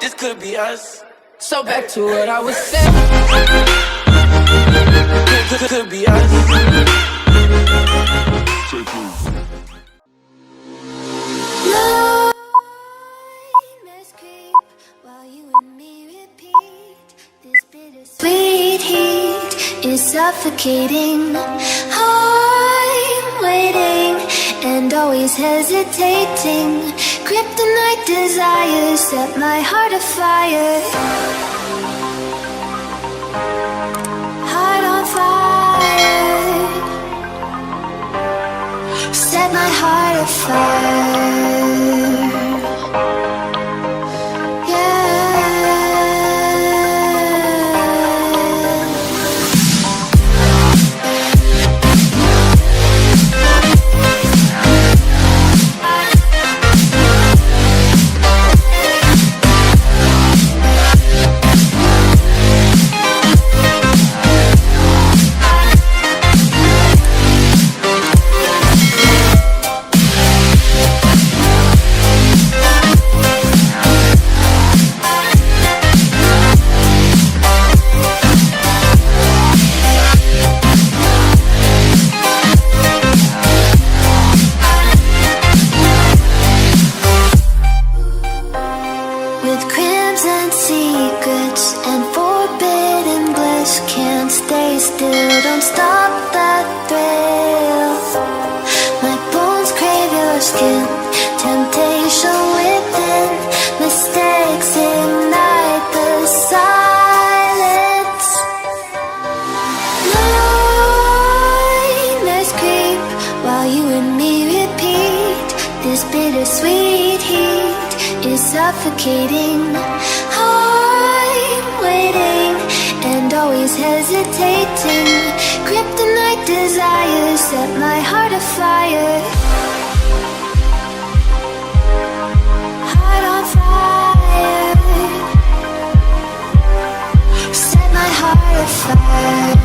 this could be us. So back to what I was saying. Could be us. Nightmares creep while you and me repeat. This bittersweet heat is suffocating. I'm waiting and always hesitating. Kryptonite desires set my heart afire. Heart on fire. Set my heart afire. With crimson secrets and forbidden bliss, can't stay still, don't stop that thrill. My bones crave your skin, temptation within, mistakes ignite the silence. Nightmares creep while you and me repeat. This bittersweet heat is suffocating. I'm waiting and always hesitating. Kryptonite desires set my heart afire. Heart on fire. Set my heart afire.